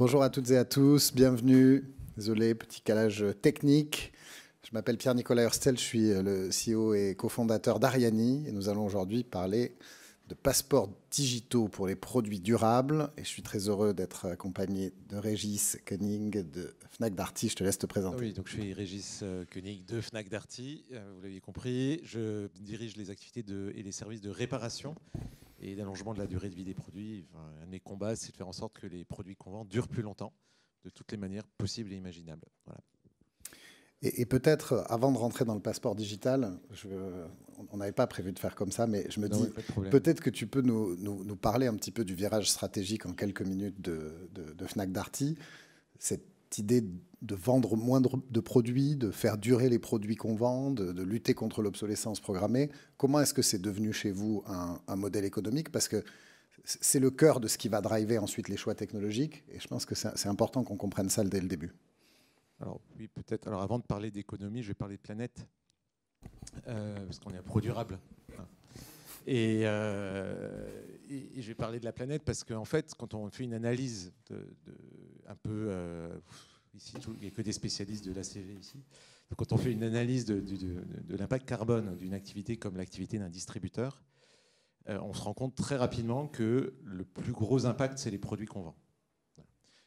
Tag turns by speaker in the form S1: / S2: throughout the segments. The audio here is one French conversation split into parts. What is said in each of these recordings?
S1: Bonjour à toutes et à tous, bienvenue. Désolé, petit calage technique. Je m'appelle Pierre-Nicolas Hurstel, je suis le CEO et cofondateur d'Ariani et nous allons aujourd'hui parler de passeports digitaux pour les produits durables. Et je suis très heureux d'être accompagné de Régis Koenig de Fnac Darty. Je te laisse te présenter.
S2: Oui, donc je suis Régis Koenig de Fnac Darty, vous l'aviez compris. Je dirige les activités et les services de réparation et d'allongement de la durée de vie des produits. Enfin, un de mes combats, c'est de faire en sorte que les produits qu'on vend durent plus longtemps, de toutes les manières possibles et imaginables. Voilà.
S1: Et peut-être, avant de rentrer dans le passeport digital, on n'avait pas prévu de faire comme ça, mais je me dis, peut-être que tu peux nous parler un petit peu du virage stratégique en quelques minutes de Fnac Darty. Cette idée de vendre moins de produits, de faire durer les produits qu'on vend, de lutter contre l'obsolescence programmée. Comment est-ce que c'est devenu chez vous un modèle économique? Parce que c'est le cœur de ce qui va driver ensuite les choix technologiques. Et je pense que c'est important qu'on comprenne ça dès le début.
S2: Alors oui, peut-être. Alors avant de parler d'économie, je vais parler de planète, parce qu'on est un pro durable. Et je vais parler de la planète parce qu'en fait, quand on fait une analyse un peu... ici, il n'y a que des spécialistes de l'ACV ici. Donc, quand on fait une analyse de l'impact carbone d'une activité comme l'activité d'un distributeur, on se rend compte très rapidement que le plus gros impact, c'est les produits qu'on vend.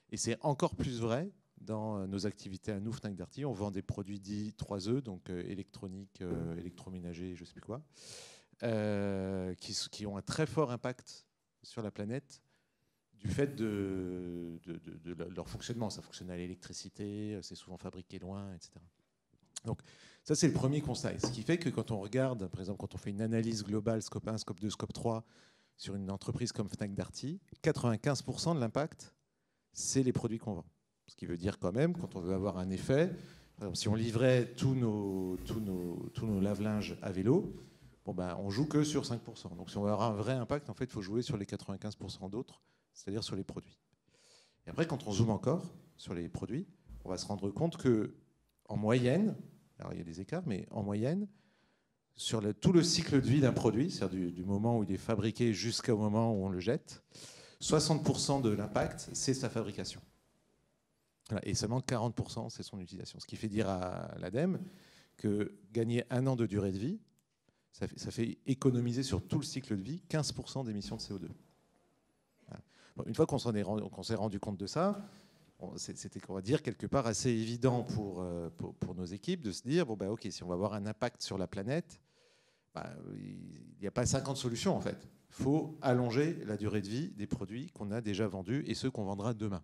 S2: Et c'est encore plus vrai dans nos activités à nous, Fnac Darty. On vend des produits dits 3E, donc électronique, électroménager, je ne sais plus quoi, qui ont un très fort impact sur la planète du fait de leur fonctionnement. Ça fonctionne à l'électricité, c'est souvent fabriqué loin, etc. Donc ça, c'est le premier constat. Ce qui fait que quand on regarde, par exemple, quand on fait une analyse globale, scope 1, scope 2, scope 3, sur une entreprise comme Fnac Darty, 95% de l'impact, c'est les produits qu'on vend. Ce qui veut dire quand même, quand on veut avoir un effet, par exemple, si on livrait tous nos lave-linges à vélo, bon ben, on joue que sur 5%. Donc si on veut avoir un vrai impact, en fait, il faut jouer sur les 95% d'autres, c'est-à-dire sur les produits. Et après, quand on zoome encore sur les produits, on va se rendre compte qu'en moyenne, alors il y a des écarts, mais en moyenne, sur tout le cycle de vie d'un produit, c'est-à-dire du moment où il est fabriqué jusqu'au moment où on le jette, 60% de l'impact, c'est sa fabrication. Voilà, et seulement 40%, c'est son utilisation. Ce qui fait dire à l'ADEME que gagner 1 an de durée de vie, ça fait économiser sur tout le cycle de vie 15% d'émissions de CO2. Voilà. Bon, une fois qu'on s'est rendu compte de ça, c'était, on va dire, quelque part assez évident pour nos équipes de se dire, bon, bah, OK, si on va avoir un impact sur la planète, bah, il n'y a pas 50 solutions en fait. Il faut allonger la durée de vie des produits qu'on a déjà vendus et ceux qu'on vendra demain.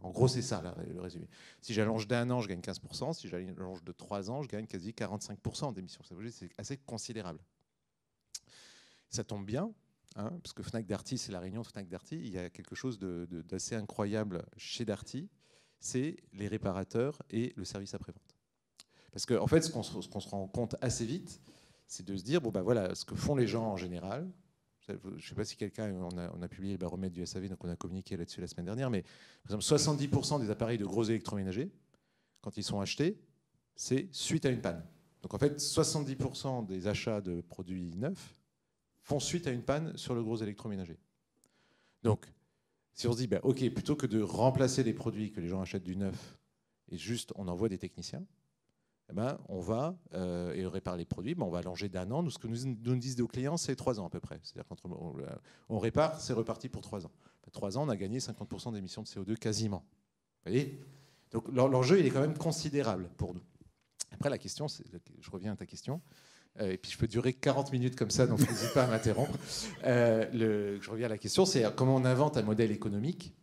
S2: En gros, c'est ça, là, le résumé. Si j'allonge d'1 an, je gagne 15%. Si j'allonge de 3 ans, je gagne quasi 45% d'émissions. C'est assez considérable. Ça tombe bien, hein, parce que Fnac Darty, c'est la réunion de Fnac Darty. Il y a quelque chose d'assez incroyable chez Darty, c'est les réparateurs et le service après-vente. Parce qu'en fait, ce qu'on se rend compte assez vite, c'est de se dire, bon, ben voilà, ce que font les gens en général. Je ne sais pas si quelqu'un, on a publié le baromètre du SAV, donc on a communiqué là-dessus la semaine dernière, mais par exemple, 70% des appareils de gros électroménagers, quand ils sont achetés, c'est suite à une panne. Donc en fait, 70% des achats de produits neufs font suite à une panne sur le gros électroménager. Donc, si on se dit, bah, OK, plutôt que de remplacer les produits que les gens achètent du neuf et juste on envoie des techniciens, eh ben, on va, et on répare les produits, ben, on va allonger d'1 an. Nous, ce que nous disent nos clients, c'est 3 ans à peu près. C'est-à-dire qu'on répare, c'est reparti pour 3 ans. 3 ans, on a gagné 50% d'émissions de CO2 quasiment. Vous voyez? Donc l'enjeu, il est quand même considérable pour nous. Après, la question, je reviens à ta question, et puis je peux durer 40 minutes comme ça, donc n'hésite pas à m'interrompre. Je reviens à la question, c'est comment on invente un modèle économique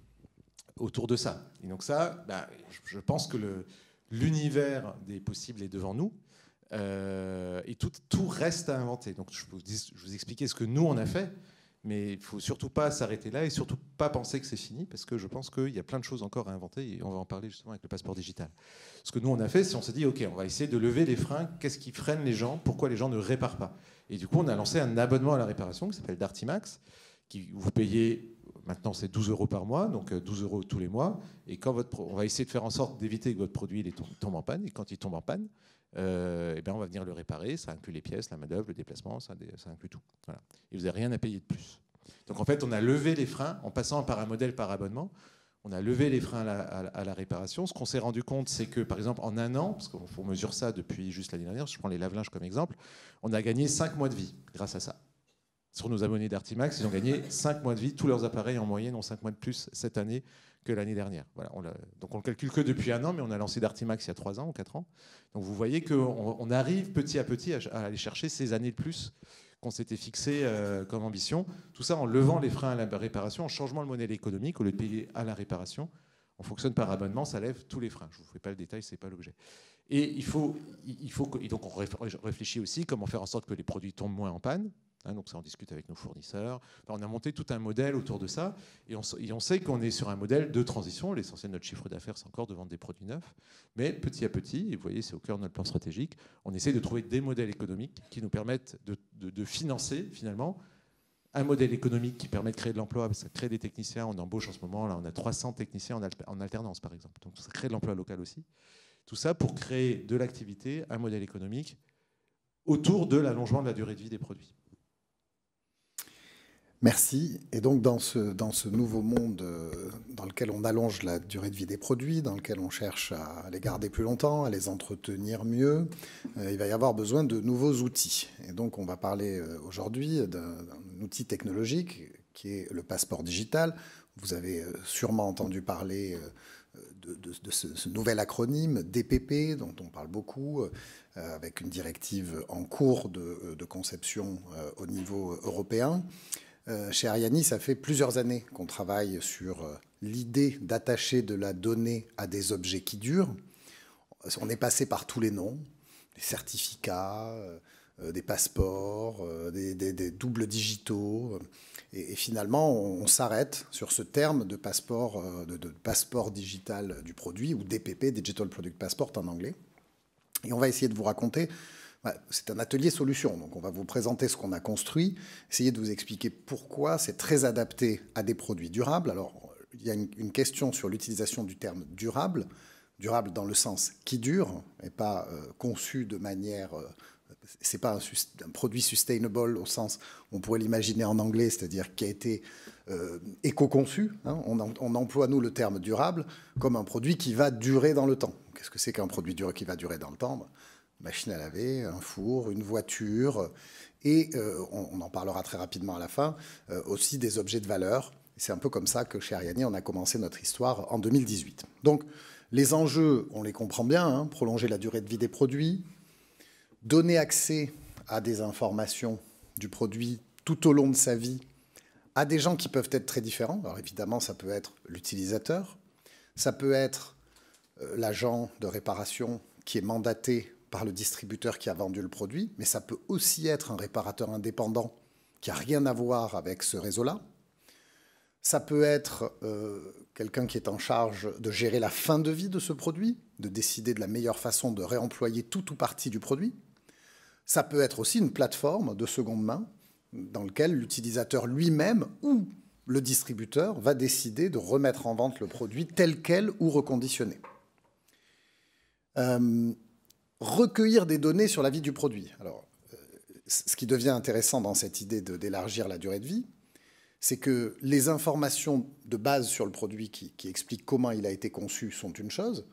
S2: autour de ça. Et donc ça, ben, je pense que l'univers des possibles est devant nous, et tout reste à inventer. Donc je vous expliquer ce que nous on a fait, mais il ne faut surtout pas s'arrêter là et surtout pas penser que c'est fini, parce que je pense qu'il y a plein de choses encore à inventer, et on va en parler justement avec le passeport digital. Ce que nous on a fait, c'est on s'est dit, OK, on va essayer de lever les freins, qu'est-ce qui freine les gens, pourquoi les gens ne réparent pas. Et du coup, on a lancé un abonnement à la réparation qui s'appelle Darty Max, qui vous payez... Maintenant, c'est 12 € par mois, donc 12 € tous les mois. Et on va essayer de faire en sorte d'éviter que votre produit tombe en panne. Et quand il tombe en panne, eh bien, on va venir le réparer. Ça inclut les pièces, la main-d'œuvre, le déplacement, ça inclut tout. Voilà. Et vous n'avez rien à payer de plus. Donc en fait, on a levé les freins en passant par un modèle par abonnement. On a levé les freins à la réparation. Ce qu'on s'est rendu compte, c'est que, par exemple, en un an, parce qu'on mesure ça depuis juste l'année dernière, je prends les lave-linges comme exemple, on a gagné 5 mois de vie grâce à ça. Sur nos abonnés d'Artimax, ils ont gagné 5 mois de vie. Tous leurs appareils, en moyenne, ont 5 mois de plus cette année que l'année dernière. Voilà, donc on ne le calcule que depuis un an, mais on a lancé d'Artimax il y a 3 ans ou 4 ans. Donc vous voyez qu'on arrive petit à petit à aller chercher ces années de plus qu'on s'était fixé comme ambition. Tout ça en levant les freins à la réparation, en changeant le modèle économique. Au lieu de payer à la réparation, on fonctionne par abonnement, ça lève tous les freins. Je ne vous fais pas le détail, ce n'est pas l'objet. Et donc on réfléchit aussi comment faire en sorte que les produits tombent moins en panne. Donc ça, on discute avec nos fournisseurs. Enfin, on a monté tout un modèle autour de ça. Et on sait qu'on est sur un modèle de transition. L'essentiel de notre chiffre d'affaires, c'est encore de vendre des produits neufs. Mais petit à petit, et vous voyez, c'est au cœur de notre plan stratégique, on essaie de trouver des modèles économiques qui nous permettent de financer, finalement, un modèle économique qui permet de créer de l'emploi. Ça crée des techniciens. On embauche en ce moment, là, on a 300 techniciens en alternance, par exemple. Donc ça crée de l'emploi local aussi. Tout ça pour créer de l'activité, un modèle économique autour de l'allongement de la durée de vie des produits.
S1: Merci. Et donc, dans ce nouveau monde dans lequel on allonge la durée de vie des produits, dans lequel on cherche à les garder plus longtemps, à les entretenir mieux, il va y avoir besoin de nouveaux outils. Et donc, on va parler aujourd'hui d'un outil technologique qui est le passeport digital. Vous avez sûrement entendu parler de ce nouvel acronyme DPP, dont on parle beaucoup, avec une directive en cours de conception au niveau européen. Chez Ariani, ça fait plusieurs années qu'on travaille sur l'idée d'attacher de la donnée à des objets qui durent. On est passé par tous les noms, des certificats, des passeports, des doubles digitaux. Et finalement, on s'arrête sur ce terme de passeport digital du produit, ou DPP, Digital Product Passport en anglais. Et on va essayer de vous raconter. C'est un atelier solution, donc on va vous présenter ce qu'on a construit, essayer de vous expliquer pourquoi c'est très adapté à des produits durables. Alors, il y a une question sur l'utilisation du terme durable dans le sens qui dure, et pas conçu de manière... c'est pas un produit sustainable au sens, on pourrait l'imaginer en anglais, c'est-à-dire qui a été éco-conçu. Hein. On emploie, nous, le terme durable comme un produit qui va durer dans le temps. Qu'est-ce que c'est qu'un produit qui va durer dans le temps ? Machine à laver, un four, une voiture, et on en parlera très rapidement à la fin, aussi des objets de valeur. C'est un peu comme ça que chez Ariani, on a commencé notre histoire en 2018. Donc, les enjeux, on les comprend bien, hein, prolonger la durée de vie des produits, donner accès à des informations du produit tout au long de sa vie à des gens qui peuvent être très différents. Alors évidemment, ça peut être l'utilisateur, ça peut être l'agent de réparation qui est mandaté par le distributeur qui a vendu le produit, mais ça peut aussi être un réparateur indépendant qui n'a rien à voir avec ce réseau-là. Ça peut être quelqu'un qui est en charge de gérer la fin de vie de ce produit, de décider de la meilleure façon de réemployer tout ou partie du produit. Ça peut être aussi une plateforme de seconde main dans laquelle l'utilisateur lui-même ou le distributeur va décider de remettre en vente le produit tel quel ou reconditionné. Recueillir des données sur la vie du produit. Alors, ce qui devient intéressant dans cette idée d'élargir la durée de vie, c'est que les informations de base sur le produit qui expliquent comment il a été conçu sont une chose,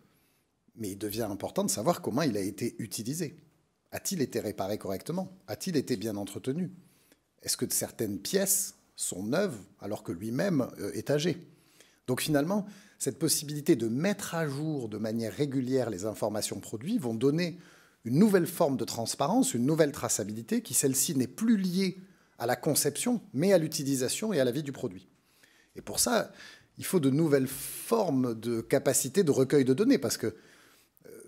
S1: mais il devient important de savoir comment il a été utilisé. A-t-il été réparé correctement? A-t-il été bien entretenu? Est-ce que certaines pièces sont neuves alors que lui-même est âgé? Donc finalement, cette possibilité de mettre à jour de manière régulière les informations produits vont donner une nouvelle forme de transparence, une nouvelle traçabilité qui, celle-ci, n'est plus liée à la conception, mais à l'utilisation et à la vie du produit. Et pour ça, il faut de nouvelles formes de capacité de recueil de données, parce que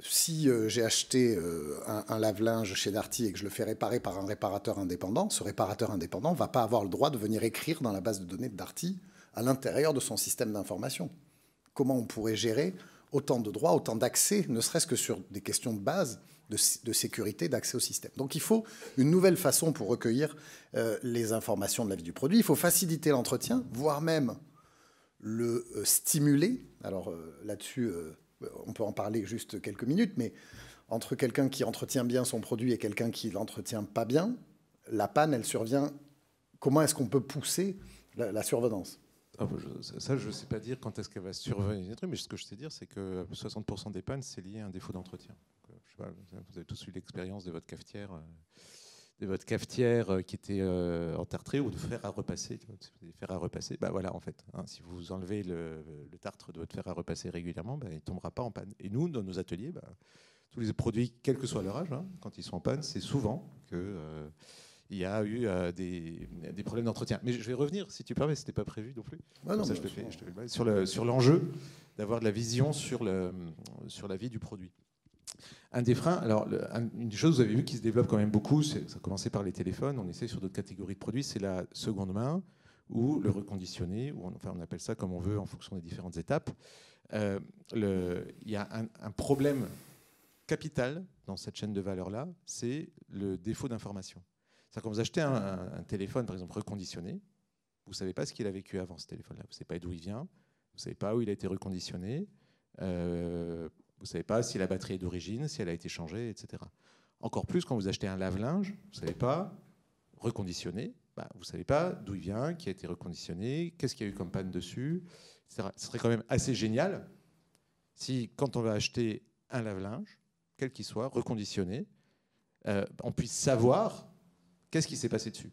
S1: si j'ai acheté un lave-linge chez Darty et que je le fais réparer par un réparateur indépendant, ce réparateur indépendant ne va pas avoir le droit de venir écrire dans la base de données de Darty à l'intérieur de son système d'information. Comment on pourrait gérer autant de droits, autant d'accès, ne serait-ce que sur des questions de base, de sécurité, d'accès au système. Donc il faut une nouvelle façon pour recueillir les informations de la vie du produit. Il faut faciliter l'entretien, voire même le stimuler. Alors là-dessus, on peut en parler juste quelques minutes, mais entre quelqu'un qui entretient bien son produit et quelqu'un qui ne l'entretient pas bien, la panne, elle survient. Comment est-ce qu'on peut pousser la survenance?
S2: Ça, je ne sais pas dire quand est-ce qu'elle va survenir, mais ce que je sais dire, c'est que 60% des pannes, c'est lié à un défaut d'entretien. Je sais pas, vous avez tous eu l'expérience de votre cafetière. Qui était entartrée ou de fer à repasser. Des fers à repasser, bah voilà, en fait, hein, si vous enlevez le tartre de votre fer à repasser régulièrement, bah, il ne tombera pas en panne. Et nous, dans nos ateliers, bah, tous les produits, quel que soit leur âge, hein, quand ils sont en panne, c'est souvent qu'il y a eu des problèmes d'entretien. Mais je vais revenir, si tu permets, ce n'était pas prévu non plus.
S1: Ah non,
S2: ça, je te fais sur l'enjeu d'avoir de la vision sur la vie du produit. Un des freins, alors une des choses, vous avez vu, qui se développe quand même beaucoup, ça a commencé par les téléphones, on essaie sur d'autres catégories de produits, c'est la seconde main ou le reconditionné, ou on appelle ça comme on veut en fonction des différentes étapes. Il y a un problème capital dans cette chaîne de valeur-là, c'est le défaut d'information. C'est-à-dire quand vous achetez un téléphone, par exemple, reconditionné, vous ne savez pas ce qu'il a vécu avant, ce téléphone-là. Vous ne savez pas d'où il vient, vous ne savez pas où il a été reconditionné, vous ne savez pas si la batterie est d'origine, si elle a été changée, etc. Encore plus quand vous achetez un lave-linge, vous ne savez pas reconditionner, vous ne savez pas d'où il vient, qui a été reconditionné, qu'est-ce qu'il y a eu comme panne dessus, etc. Ce serait quand même assez génial si, quand on va acheter un lave-linge, quel qu'il soit, reconditionné, on puisse savoir qu'est-ce qui s'est passé dessus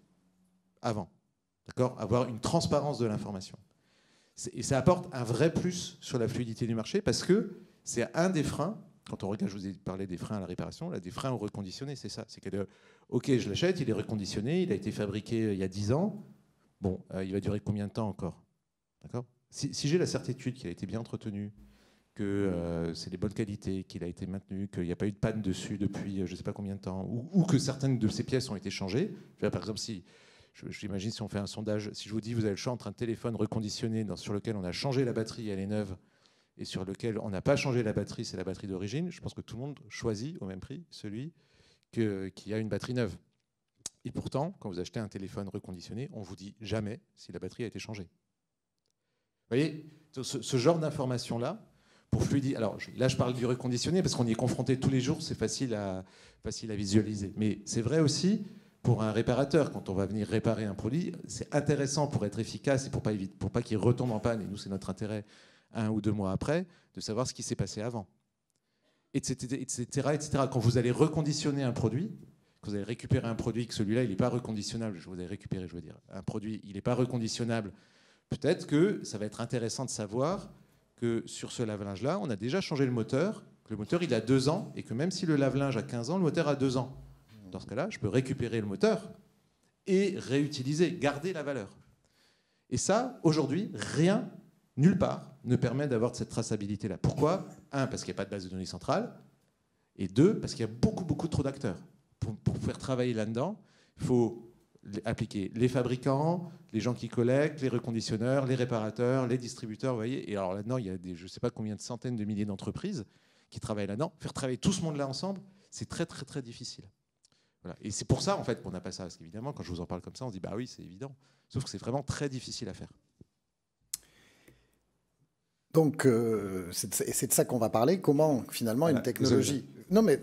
S2: avant. D'accord ? Avoir une transparence de l'information. Et ça apporte un vrai plus sur la fluidité du marché parce que c'est un des freins. Quand on regarde, je vous ai parlé des freins à la réparation, là, des freins au reconditionné, c'est ça. C'est que, ok, je l'achète, il est reconditionné, il a été fabriqué il y a 10 ans. Bon, il va durer combien de temps encore ? D'accord ? Si j'ai la certitude qu'il a été bien entretenu, que c'est des bonnes qualités, qu'il a été maintenu, qu'il n'y a pas eu de panne dessus depuis je ne sais pas combien de temps, ou que certaines de ces pièces ont été changées. Par exemple, si j'imagine si on fait un sondage, si je vous dis vous avez le choix entre un téléphone reconditionné sur lequel on a changé la batterie, elle est neuve, et sur lequel on n'a pas changé la batterie, c'est la batterie d'origine, je pense que tout le monde choisit au même prix celui qui a une batterie neuve. Et pourtant, quand vous achetez un téléphone reconditionné, on ne vous dit jamais si la batterie a été changée. Vous voyez, ce genre d'informations-là, pour fluidifier. Alors là, je parle du reconditionné parce qu'on y est confronté tous les jours, c'est facile à visualiser. Mais c'est vrai aussi pour un réparateur, quand on va venir réparer un produit, c'est intéressant pour être efficace et pour pas qu'il retombe en panne, et nous, c'est notre intérêt 1 ou 2 mois après, de savoir ce qui s'est passé avant. Etc., etc. Quand vous allez reconditionner un produit, quand vous allez récupérer un produit, que celui-là, il n'est pas reconditionnable, un produit, il n'est pas reconditionnable, peut-être que ça va être intéressant de savoir que sur ce lave-linge-là, on a déjà changé le moteur, que le moteur, il a 2 ans, et que même si le lave-linge a 15 ans, le moteur a 2 ans. Dans ce cas-là, je peux récupérer le moteur et réutiliser, garder la valeur. Et ça, aujourd'hui, rien, nulle part, ne permet d'avoir cette traçabilité-là. Pourquoi ? 1, parce qu'il n'y a pas de base de données centrale, et 2, parce qu'il y a beaucoup, beaucoup trop d'acteurs. Pour faire travailler là-dedans, il faut appliquer les fabricants, les gens qui collectent, les reconditionneurs, les réparateurs, les distributeurs, vous voyez. Et alors là-dedans, il y a je ne sais pas combien de centaines de milliers d'entreprises qui travaillent là-dedans. Faire travailler tout ce monde-là ensemble, c'est très, très, très difficile. Voilà. Et c'est pour ça, en fait, qu'on n'a pas ça. Parce qu'évidemment, quand je vous en parle comme ça, on se dit, bah oui, c'est évident. Sauf que c'est vraiment très difficile à faire.
S1: Donc, c'est de ça qu'on va parler. Comment, finalement, une technologie... Non, mais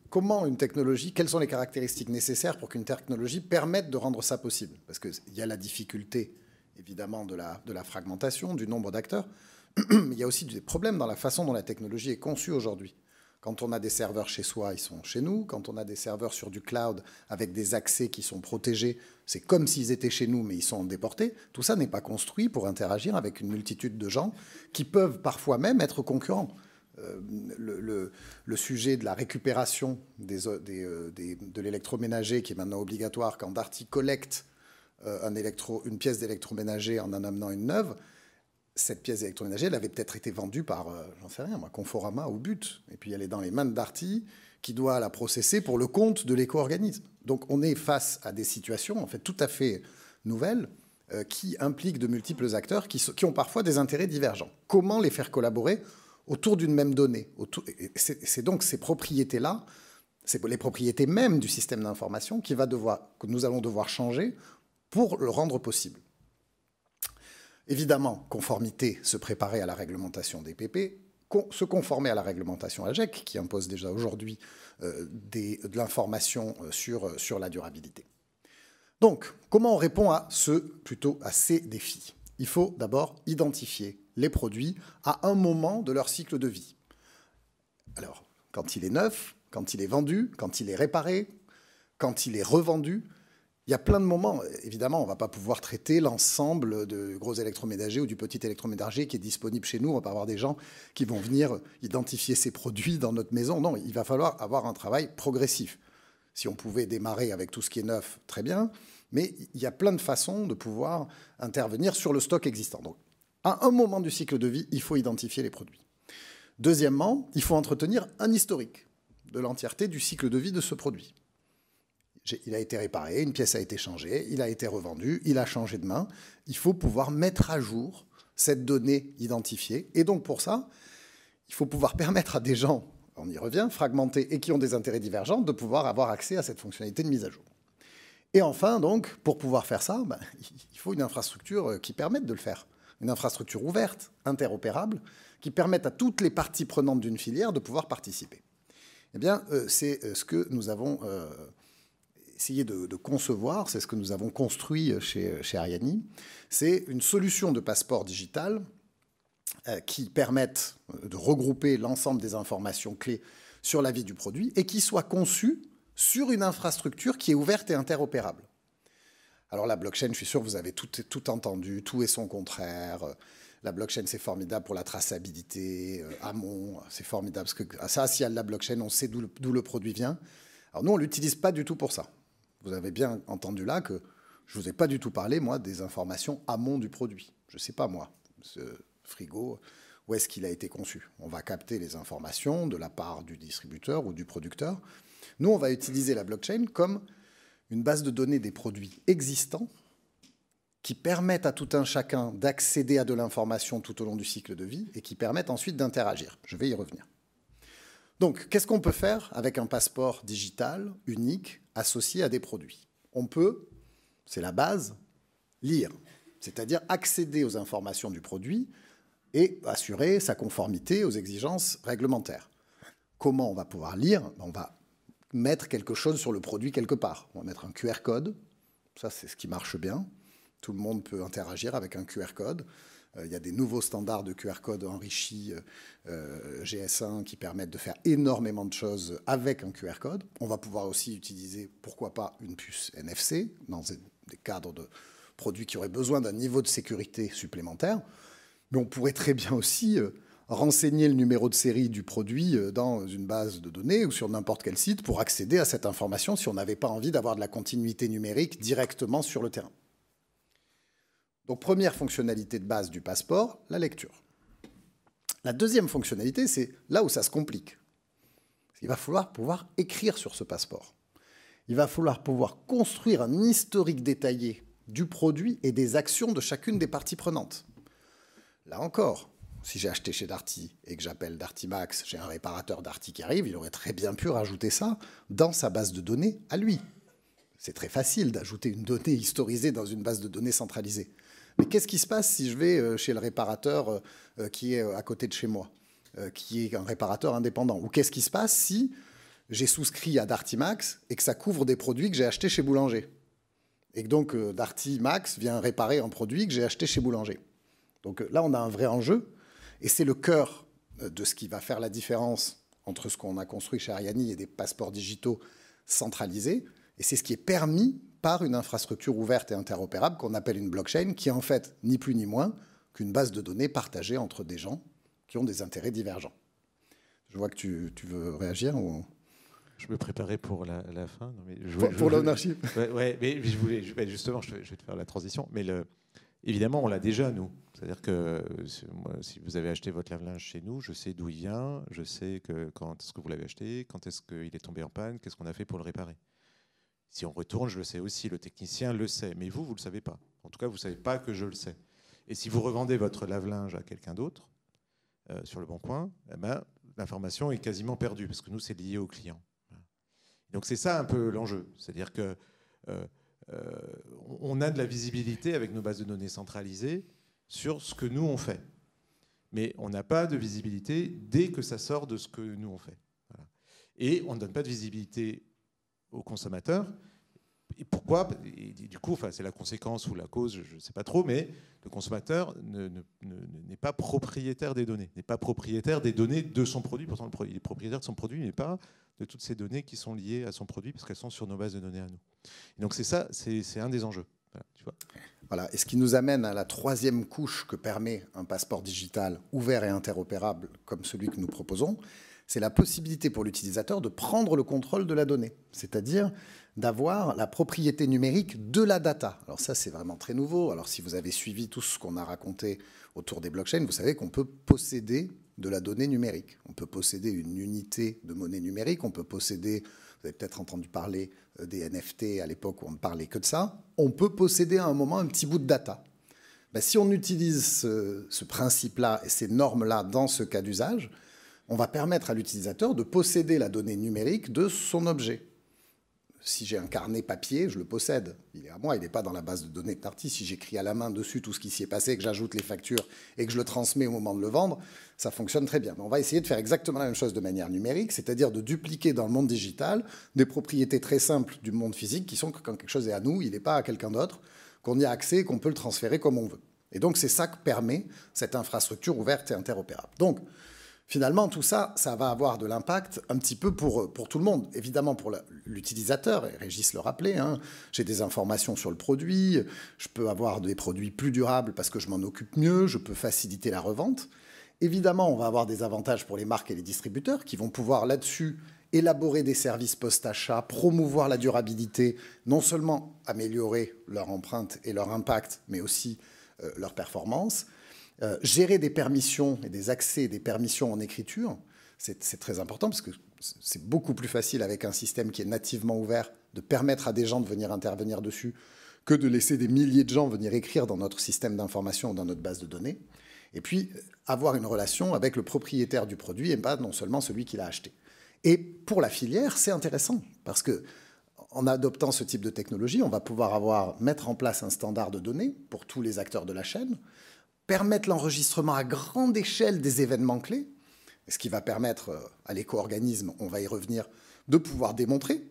S1: comment une technologie... Quelles sont les caractéristiques nécessaires pour qu'une technologie permette de rendre ça possible ? Parce qu'il y a la difficulté, évidemment, de la fragmentation, du nombre d'acteurs. Mais il y a aussi des problèmes dans la façon dont la technologie est conçue aujourd'hui. Quand on a des serveurs chez soi, ils sont chez nous. Quand on a des serveurs sur du cloud avec des accès qui sont protégés, c'est comme s'ils étaient chez nous, mais ils sont déportés. Tout ça n'est pas construit pour interagir avec une multitude de gens qui peuvent parfois même être concurrents. Le sujet de la récupération de l'électroménager qui est maintenant obligatoire quand Darty collecte une pièce d'électroménager en amenant une neuve, cette pièce d'électroménager, elle avait peut-être été vendue par, j'en sais rien, moi, Conforama ou But. Et puis elle est dans les mains de Darty qui doit la processer pour le compte de l'éco-organisme. Donc on est face à des situations en fait tout à fait nouvelles qui impliquent de multiples acteurs qui ont parfois des intérêts divergents. Comment les faire collaborer autour d'une même donnée ? C'est donc ces propriétés-là, c'est les propriétés même du système d'information que nous allons devoir changer pour le rendre possible. Évidemment, conformité, se préparer à la réglementation des PP, se conformer à la réglementation AGEC, qui impose déjà aujourd'hui de l'information sur la durabilité. Donc, comment on répond à ces défis ? Il faut d'abord identifier les produits à un moment de leur cycle de vie. Alors, quand il est neuf, quand il est vendu, quand il est réparé, quand il est revendu, il y a plein de moments. Évidemment, on ne va pas pouvoir traiter l'ensemble de gros électroménagers ou du petit électroménager qui est disponible chez nous. On ne va pas avoir des gens qui vont venir identifier ces produits dans notre maison. Non, il va falloir avoir un travail progressif. Si on pouvait démarrer avec tout ce qui est neuf, très bien. Mais il y a plein de façons de pouvoir intervenir sur le stock existant. Donc, à un moment du cycle de vie, il faut identifier les produits. Deuxièmement, il faut entretenir un historique de l'entièreté du cycle de vie de ce produit. Il a été réparé, une pièce a été changée, il a été revendu, il a changé de main. Il faut pouvoir mettre à jour cette donnée identifiée. Et donc pour ça, il faut pouvoir permettre à des gens, on y revient, fragmentés et qui ont des intérêts divergents, de pouvoir avoir accès à cette fonctionnalité de mise à jour. Et enfin, donc, pour pouvoir faire ça, il faut une infrastructure qui permette de le faire. Une infrastructure ouverte, interopérable, qui permette à toutes les parties prenantes d'une filière de pouvoir participer. Eh bien, c'est ce que nous avons essayé de concevoir, c'est ce que nous avons construit chez Ariani. C'est une solution de passeport digital qui permette de regrouper l'ensemble des informations clés sur la vie du produit et qui soit conçue sur une infrastructure qui est ouverte et interopérable. Alors la blockchain, je suis sûr que vous avez tout entendu, tout et son contraire. La blockchain, c'est formidable pour la traçabilité, amont, c'est formidable. Parce que ça, s'il y a de la blockchain, on sait d'où le produit vient. Alors nous, on ne l'utilise pas du tout pour ça. Vous avez bien entendu là que je ne vous ai pas du tout parlé, moi, des informations amont du produit. Je ne sais pas, moi, ce frigo, où est-ce qu'il a été conçu. On va capter les informations de la part du distributeur ou du producteur. Nous, on va utiliser la blockchain comme une base de données des produits existants qui permettent à tout un chacun d'accéder à de l'information tout au long du cycle de vie et qui permettent ensuite d'interagir. Je vais y revenir. Donc, qu'est-ce qu'on peut faire avec un passeport digital unique associé à des produits? On peut, c'est la base, lire, c'est-à-dire accéder aux informations du produit et assurer sa conformité aux exigences réglementaires. Comment on va pouvoir lire? On va mettre quelque chose sur le produit quelque part. On va mettre un QR code, ça c'est ce qui marche bien. Tout le monde peut interagir avec un QR code. Il y a des nouveaux standards de QR code enrichis GS1 qui permettent de faire énormément de choses avec un QR code. On va pouvoir aussi utiliser, pourquoi pas, une puce NFC dans des cadres de produits qui auraient besoin d'un niveau de sécurité supplémentaire. Mais on pourrait très bien aussi renseigner le numéro de série du produit dans une base de données ou sur n'importe quel site pour accéder à cette information si on n'avait pas envie d'avoir de la continuité numérique directement sur le terrain. Donc, première fonctionnalité de base du passeport, la lecture. La deuxième fonctionnalité, c'est là où ça se complique. Il va falloir pouvoir écrire sur ce passeport. Il va falloir pouvoir construire un historique détaillé du produit et des actions de chacune des parties prenantes. Là encore, si j'ai acheté chez Darty et que j'appelle Darty Max, j'ai un réparateur Darty qui arrive, il aurait très bien pu rajouter ça dans sa base de données à lui. C'est très facile d'ajouter une donnée historisée dans une base de données centralisée. Mais qu'est-ce qui se passe si je vais chez le réparateur qui est à côté de chez moi, qui est un réparateur indépendant? Ou qu'est-ce qui se passe si j'ai souscrit à Darty Max et que ça couvre des produits que j'ai achetés chez Boulanger? Et que donc Darty Max vient réparer un produit que j'ai acheté chez Boulanger. Donc là, on a un vrai enjeu. Et c'est le cœur de ce qui va faire la différence entre ce qu'on a construit chez Ariani et des passeports digitaux centralisés. Et c'est ce qui est permis par une infrastructure ouverte et interopérable qu'on appelle une blockchain, qui est en fait ni plus ni moins qu'une base de données partagée entre des gens qui ont des intérêts divergents. Je vois que tu veux réagir ou...
S2: Je me préparais pour la fin. Non, mais
S1: pour l'ownership.
S2: Ouais, mais justement, je vais te faire la transition. Mais évidemment, on l'a déjà, nous. C'est-à-dire que moi, si vous avez acheté votre lave-linge chez nous, je sais d'où il vient, je sais quand est-ce que vous l'avez acheté, quand est-ce qu'il est tombé en panne, qu'est-ce qu'on a fait pour le réparer. Si on retourne, je le sais aussi, le technicien le sait, mais vous ne le savez pas. En tout cas, vous ne savez pas que je le sais. Et si vous revendez votre lave-linge à quelqu'un d'autre, sur le bon coin, eh ben, l'information est quasiment perdue, parce que nous, c'est lié au client. Donc c'est ça un peu l'enjeu. C'est-à-dire que on a de la visibilité avec nos bases de données centralisées sur ce que nous, on fait. Mais on n'a pas de visibilité dès que ça sort de ce que nous, on fait. Voilà. Et on ne donne pas de visibilité aux consommateurs, Et pourquoi? Et du coup, enfin, c'est la conséquence ou la cause, je ne sais pas trop, mais le consommateur n'est pas propriétaire des données, n'est pas propriétaire des données de son produit. Pourtant, il est propriétaire de son produit, mais pas de toutes ces données qui sont liées à son produit, parce qu'elles sont sur nos bases de données à nous. Et donc c'est ça, c'est un des enjeux. Voilà, tu vois.
S1: Voilà. Et ce qui nous amène à la troisième couche que permet un passeport digital ouvert et interopérable comme celui que nous proposons, c'est la possibilité pour l'utilisateur de prendre le contrôle de la donnée, c'est-à-dire d'avoir la propriété numérique de la data. Alors ça, c'est vraiment très nouveau. Alors si vous avez suivi tout ce qu'on a raconté autour des blockchains, vous savez qu'on peut posséder de la donnée numérique. On peut posséder une unité de monnaie numérique, on peut posséder, vous avez peut-être entendu parler des NFT à l'époque où on ne parlait que de ça, on peut posséder à un moment un petit bout de data. Ben, si on utilise ce principe-là et ces normes-là dans ce cas d'usage, on va permettre à l'utilisateur de posséder la donnée numérique de son objet. Si j'ai un carnet papier, je le possède. Il est à moi, il n'est pas dans la base de données de Darty. Si j'écris à la main dessus tout ce qui s'y est passé, que j'ajoute les factures et que je le transmets au moment de le vendre, ça fonctionne très bien. Mais on va essayer de faire exactement la même chose de manière numérique, c'est-à-dire de dupliquer dans le monde digital des propriétés très simples du monde physique qui sont que quand quelque chose est à nous, il n'est pas à quelqu'un d'autre, qu'on y a accès et qu'on peut le transférer comme on veut. Et donc c'est ça que permet cette infrastructure ouverte et interopérable. Donc, finalement, tout ça, ça va avoir de l'impact un petit peu pour tout le monde. Évidemment, pour l'utilisateur, et Régis le rappelait, hein, j'ai des informations sur le produit, je peux avoir des produits plus durables parce que je m'en occupe mieux, je peux faciliter la revente. Évidemment, on va avoir des avantages pour les marques et les distributeurs qui vont pouvoir là-dessus élaborer des services post-achat, promouvoir la durabilité, non seulement améliorer leur empreinte et leur impact, mais aussi leur performance. Gérer des permissions et des accès et des permissions en écriture, c'est très important parce que c'est beaucoup plus facile avec un système qui est nativement ouvert de permettre à des gens de venir intervenir dessus que de laisser des milliers de gens venir écrire dans notre système d'information ou dans notre base de données. Et puis, avoir une relation avec le propriétaire du produit et pas non seulement celui qui l'a acheté. Et pour la filière, c'est intéressant parce que en adoptant ce type de technologie, on va pouvoir mettre en place un standard de données pour tous les acteurs de la chaîne, permettre l'enregistrement à grande échelle des événements clés, ce qui va permettre à l'éco-organisme, on va y revenir, de pouvoir démontrer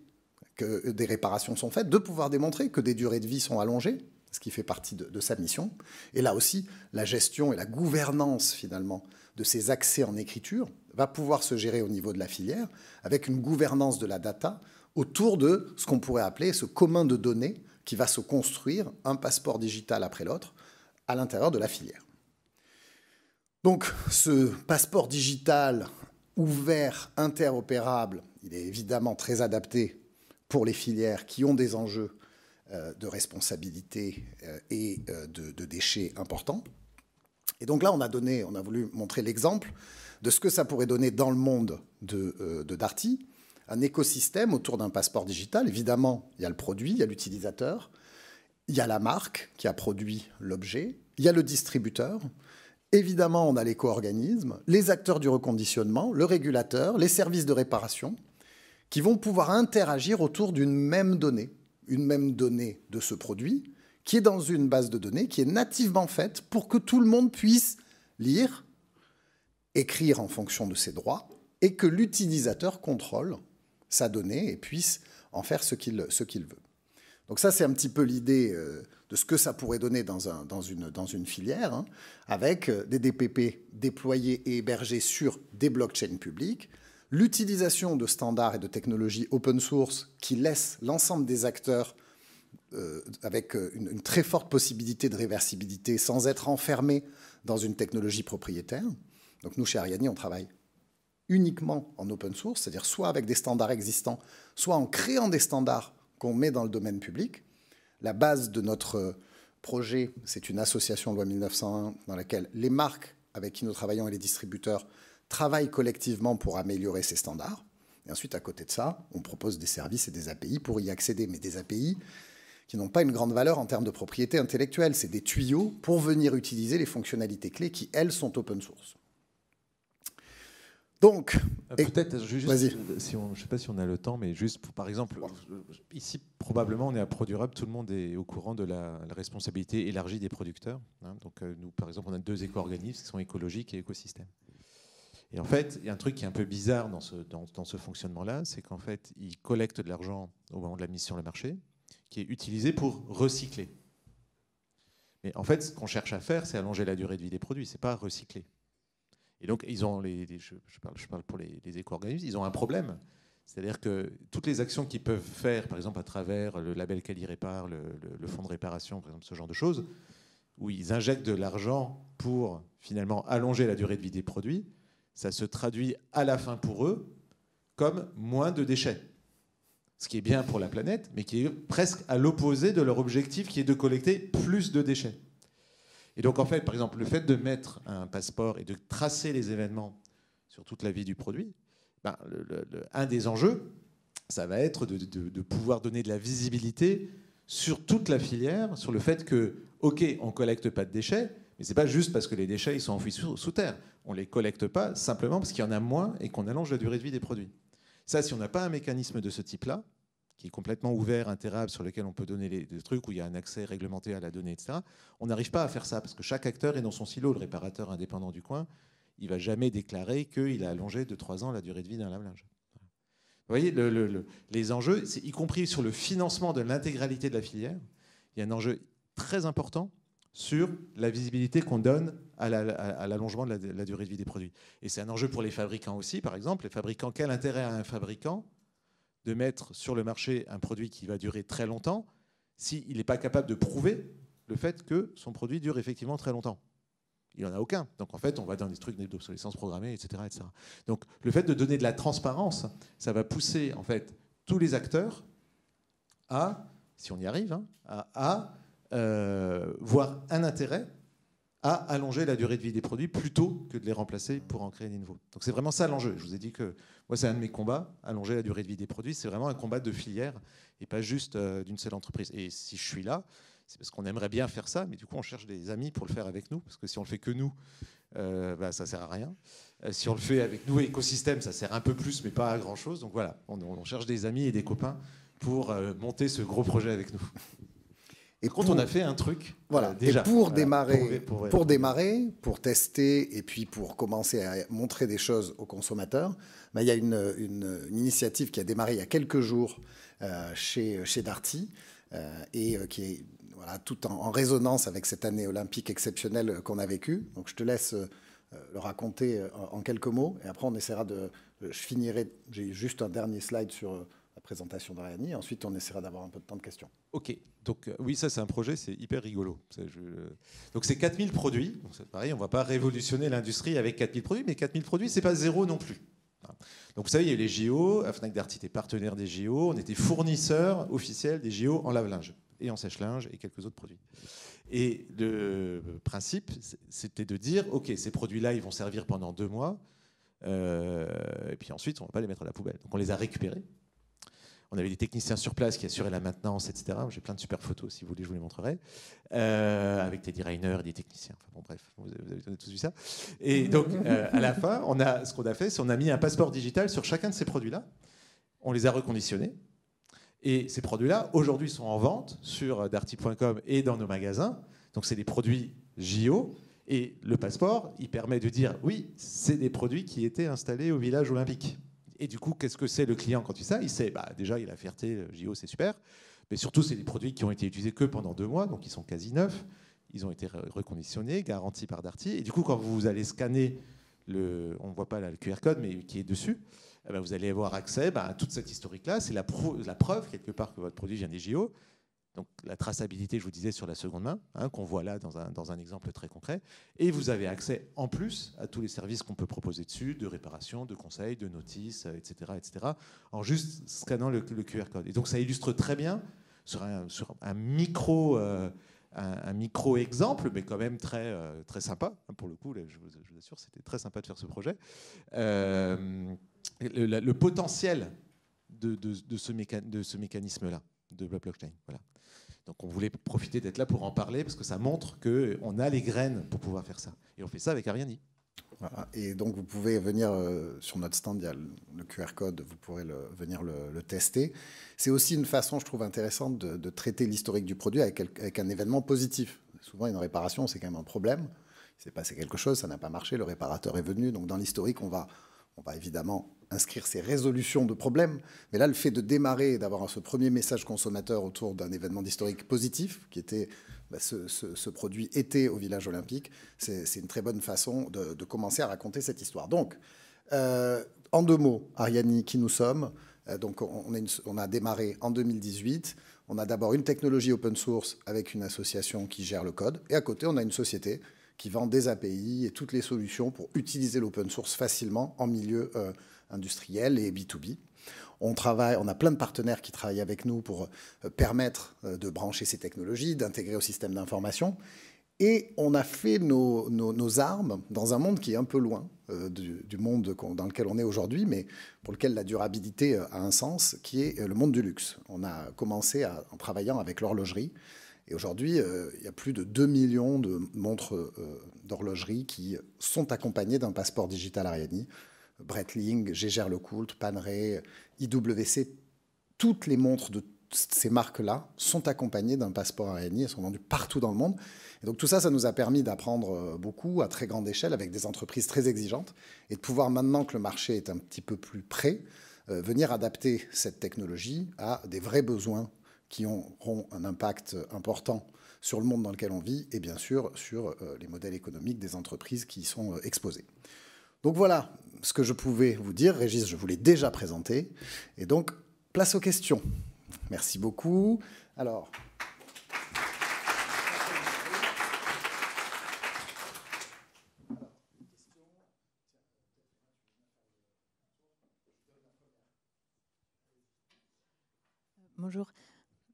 S1: que des réparations sont faites, de pouvoir démontrer que des durées de vie sont allongées, ce qui fait partie de sa mission. Et là aussi, la gestion et la gouvernance, finalement, de ces accès en écriture va pouvoir se gérer au niveau de la filière, avec une gouvernance de la data autour de ce qu'on pourrait appeler ce commun de données qui va se construire, un passeport digital après l'autre, à l'intérieur de la filière. Donc, ce passeport digital ouvert, interopérable, il est évidemment très adapté pour les filières qui ont des enjeux de responsabilité et de déchets importants. Et donc là, on a voulu montrer l'exemple de ce que ça pourrait donner dans le monde de Darty, un écosystème autour d'un passeport digital. Évidemment, il y a le produit, il y a l'utilisateur, il y a la marque qui a produit l'objet, il y a le distributeur. Évidemment, on a l'éco-organisme, les acteurs du reconditionnement, le régulateur, les services de réparation, qui vont pouvoir interagir autour d'une même donnée de ce produit, qui est dans une base de données qui est nativement faite pour que tout le monde puisse lire, écrire en fonction de ses droits, et que l'utilisateur contrôle sa donnée et puisse en faire ce qu'il veut. Donc ça, c'est un petit peu l'idée de ce que ça pourrait donner dans une filière, hein, avec des DPP déployés et hébergés sur des blockchains publiques, l'utilisation de standards et de technologies open source qui laissent l'ensemble des acteurs avec une très forte possibilité de réversibilité sans être enfermés dans une technologie propriétaire. Donc nous, chez Ariani, on travaille uniquement en open source, c'est-à-dire soit avec des standards existants, soit en créant des standards qu'on met dans le domaine public. La base de notre projet, c'est une association loi 1901 dans laquelle les marques avec qui nous travaillons et les distributeurs travaillent collectivement pour améliorer ces standards. Et ensuite, à côté de ça, on propose des services et des API pour y accéder, mais des API qui n'ont pas une grande valeur en termes de propriété intellectuelle. C'est des tuyaux pour venir utiliser les fonctionnalités clés qui, elles, sont open source. Donc,
S2: peut-être, juste, je ne sais pas si on a le temps, mais juste, par exemple, ici, probablement, on est à ProDurable, tout le monde est au courant de la responsabilité élargie des producteurs. Hein. Donc, nous, par exemple, on a 2 éco-organismes qui sont écologiques et écosystèmes. Et en fait, il y a un truc qui est un peu bizarre dans ce fonctionnement-là, c'est qu'en fait, ils collectent de l'argent au moment de la mise sur le marché, qui est utilisé pour recycler. Mais en fait, ce qu'on cherche à faire, c'est allonger la durée de vie des produits, c'est pas recycler. Et donc, ils ont je parle pour les éco-organismes, ils ont un problème. C'est-à-dire que toutes les actions qu'ils peuvent faire, par exemple à travers le label Quali-Répare, le fonds de réparation, par exemple, ce genre de choses, où ils injectent de l'argent pour finalement allonger la durée de vie des produits, ça se traduit à la fin pour eux comme moins de déchets. Ce qui est bien pour la planète, mais qui est presque à l'opposé de leur objectif qui est de collecter plus de déchets. Et donc en fait, par exemple, le fait de mettre un passeport et de tracer les événements sur toute la vie du produit, ben, un des enjeux, ça va être de pouvoir donner de la visibilité sur toute la filière, sur le fait que, ok, on ne collecte pas de déchets, mais ce n'est pas juste parce que les déchets ils sont enfouis sous terre. On ne les collecte pas simplement parce qu'il y en a moins et qu'on allonge la durée de vie des produits. Ça, si on n'a pas un mécanisme de ce type-là, qui est complètement ouvert, interable, sur lequel on peut donner des trucs où il y a un accès réglementé à la donnée, etc., on n'arrive pas à faire ça parce que chaque acteur est dans son silo. Le réparateur indépendant du coin, il ne va jamais déclarer qu'il a allongé de 3 ans la durée de vie d'un lave-linge. Vous voyez, les enjeux, y compris sur le financement de l'intégralité de la filière, il y a un enjeu très important sur la visibilité qu'on donne à l'allongement de la durée de vie des produits. Et c'est un enjeu pour les fabricants aussi, par exemple. Les fabricants, quel intérêt a un fabricant de mettre sur le marché un produit qui va durer très longtemps s'il n'est pas capable de prouver le fait que son produit dure effectivement très longtemps? Il n'y en a aucun. Donc en fait, on va dans des trucs d'obsolescence programmée, etc., etc. Donc le fait de donner de la transparence, ça va pousser en fait tous les acteurs à, si on y arrive, à voir un intérêt à allonger la durée de vie des produits plutôt que de les remplacer pour en créer des nouveaux. Donc c'est vraiment ça l'enjeu. Je vous ai dit que moi c'est un de mes combats, allonger la durée de vie des produits, c'est vraiment un combat de filière et pas juste d'une seule entreprise. Et si je suis là, c'est parce qu'on aimerait bien faire ça, mais du coup on cherche des amis pour le faire avec nous, parce que si on le fait que nous, ça sert à rien. Si on le fait avec nous, écosystème, ça sert un peu plus, mais pas à grand chose. Donc voilà, on cherche des amis et des copains pour monter ce gros projet avec nous. Et quand on a fait un truc,
S1: voilà.
S2: Déjà.
S1: Et pour démarrer, pour tester et puis pour commencer à montrer des choses aux consommateurs, il y a une initiative qui a démarré il y a quelques jours chez Darty et qui est tout en résonance avec cette année olympique exceptionnelle qu'on a vécue. Donc je te laisse le raconter en quelques mots et après on essaiera je finirai, j'ai juste un dernier slide sur la présentation d'Ariane, et ensuite on essaiera d'avoir un peu de temps de questions.
S2: Ok, donc oui, ça c'est un projet, c'est hyper rigolo. Donc c'est 4000 produits, donc c'est pareil, on ne va pas révolutionner l'industrie avec 4000 produits, mais 4000 produits, c'est pas zéro non plus. Donc vous savez, il y a eu les JO, Fnac Darty était partenaire des JO, on était fournisseur officiel des JO en lave-linge et en sèche-linge et quelques autres produits. Et le principe, c'était de dire, ok, ces produits-là, ils vont servir pendant 2 mois, et puis ensuite, on ne va pas les mettre à la poubelle. Donc on les a récupérés. On avait des techniciens sur place qui assuraient la maintenance, etc. J'ai plein de super photos, si vous voulez, je vous les montrerai. Avec Teddy Reiner et des techniciens. Enfin, bon, bref, vous avez tous vu ça. Et donc, à la fin, ce qu'on a fait, c'est qu'on a mis un passeport digital sur chacun de ces produits-là. On les a reconditionnés. Et ces produits-là, aujourd'hui, sont en vente sur darty.com et dans nos magasins. Donc, c'est des produits JO. Et le passeport, il permet de dire, oui, c'est des produits qui étaient installés au village olympique. Et du coup, qu'est-ce que c'est le client quand il sait? Il sait, déjà, il a la fierté, JO, c'est super. Mais surtout, c'est des produits qui ont été utilisés que pendant 2 mois, donc ils sont quasi neufs. Ils ont été reconditionnés, garantis par Darty. Et du coup, quand vous allez scanner, on ne voit pas là le QR code, mais qui est dessus, vous allez avoir accès à toute cette historique-là. C'est la preuve, quelque part, que votre produit vient des JO. Donc la traçabilité, je vous disais, sur la seconde main, qu'on voit là dans un exemple très concret. Et vous avez accès en plus à tous les services qu'on peut proposer dessus, de réparation, de conseil, de notice, etc., en juste scannant le QR code. Et donc ça illustre très bien sur un micro exemple, mais quand même très, très sympa. Pour le coup, je vous assure, c'était très sympa de faire ce projet. Le potentiel de ce mécanisme-là, de la blockchain. Voilà. Donc on voulait profiter d'être là pour en parler, parce que ça montre qu'on a les graines pour pouvoir faire ça. Et on fait ça avec Ariane.
S1: Voilà. Et donc vous pouvez venir sur notre stand, il y a le QR code, vous pourrez venir le tester. C'est aussi une façon, je trouve, intéressante de traiter l'historique du produit avec un événement positif. Souvent, une réparation, c'est quand même un problème. Il s'est passé quelque chose, ça n'a pas marché, le réparateur est venu. Donc dans l'historique, on va On va évidemment inscrire ces résolutions de problèmes, mais là, le fait de démarrer et d'avoir ce premier message consommateur autour d'un événement d'historique positif, qui était ce produit été au village olympique, c'est une très bonne façon de commencer à raconter cette histoire. Donc, en 2 mots, Ariani, qui nous sommes. Donc, on a démarré en 2018. On a d'abord une technologie open source avec une association qui gère le code. Et à côté, on a une société qui vend des API et toutes les solutions pour utiliser l'open source facilement en milieu industriel et B2B. On a plein de partenaires qui travaillent avec nous pour permettre de brancher ces technologies, d'intégrer au système d'information. Et on a fait nos armes dans un monde qui est un peu loin du monde dans lequel on est aujourd'hui, mais pour lequel la durabilité a un sens, qui est le monde du luxe. On a commencé en travaillant avec l'horlogerie. Et aujourd'hui, il y a plus de 2 millions de montres d'horlogerie qui sont accompagnées d'un passeport digital Ariani. Breitling, Jaeger-LeCoultre, Panerai, IWC, toutes les montres de ces marques-là sont accompagnées d'un passeport Ariani. Elles sont vendues partout dans le monde. Et donc tout ça, ça nous a permis d'apprendre beaucoup à très grande échelle avec des entreprises très exigeantes et de pouvoir, maintenant que le marché est un petit peu plus prêt, venir adapter cette technologie à des vrais besoins qui auront un impact important sur le monde dans lequel on vit et bien sûr sur les modèles économiques des entreprises qui y sont exposées. Donc voilà ce que je pouvais vous dire. Régis, je vous l'ai déjà présenté. Et donc, place aux questions. Merci beaucoup. Alors...
S3: Bonjour.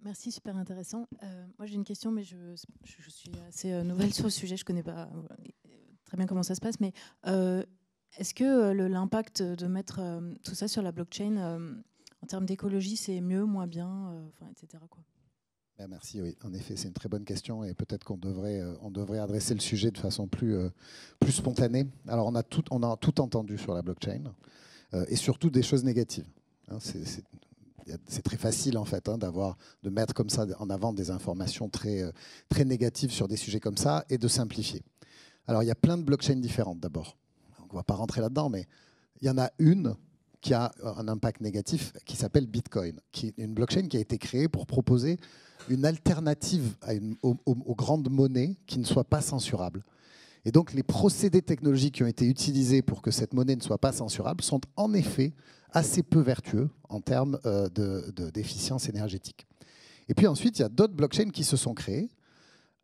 S3: Merci, super intéressant. Moi, j'ai une question, mais je suis assez nouvelle sur le sujet. Je ne connais pas très bien comment ça se passe. Mais est-ce que l'impact de mettre tout ça sur la blockchain, en termes d'écologie, c'est mieux, moins bien, etc. quoi.
S1: Merci, oui. En effet, c'est une très bonne question et peut-être qu'on devrait adresser le sujet de façon plus spontanée. Alors, on a tout entendu sur la blockchain et surtout des choses négatives. Hein, c'est très facile en fait de mettre comme ça en avant des informations très négatives sur des sujets comme ça et de simplifier. Alors il y a plein de blockchains différentes d'abord. On ne va pas rentrer là-dedans, mais il y en a une qui a un impact négatif qui s'appelle Bitcoin, qui est une blockchain qui a été créée pour proposer une alternative aux grandes monnaies qui ne soit pas censurable. Et donc les procédés technologiques qui ont été utilisés pour que cette monnaie ne soit pas censurable sont en effet assez peu vertueux en termes d'efficience énergétique. Et puis ensuite, il y a d'autres blockchains qui se sont créées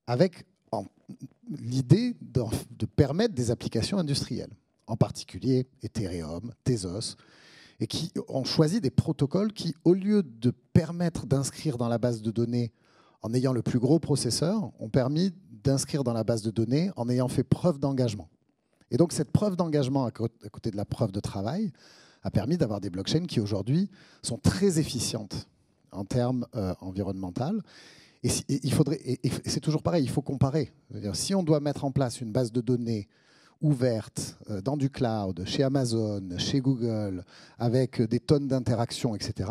S1: avec l'idée de permettre des applications industrielles, en particulier Ethereum, Tezos, et qui ont choisi des protocoles qui, au lieu de permettre d'inscrire dans la base de données en ayant le plus gros processeur, ont permis d'inscrire dans la base de données en ayant fait preuve d'engagement. Et donc cette preuve d'engagement à côté de la preuve de travail a permis d'avoir des blockchains qui aujourd'hui sont très efficientes en termes environnementaux. Et c'est toujours pareil, il faut comparer. C'est-à-dire, si on doit mettre en place une base de données ouverte dans du cloud, chez Amazon, chez Google, avec des tonnes d'interactions, etc.,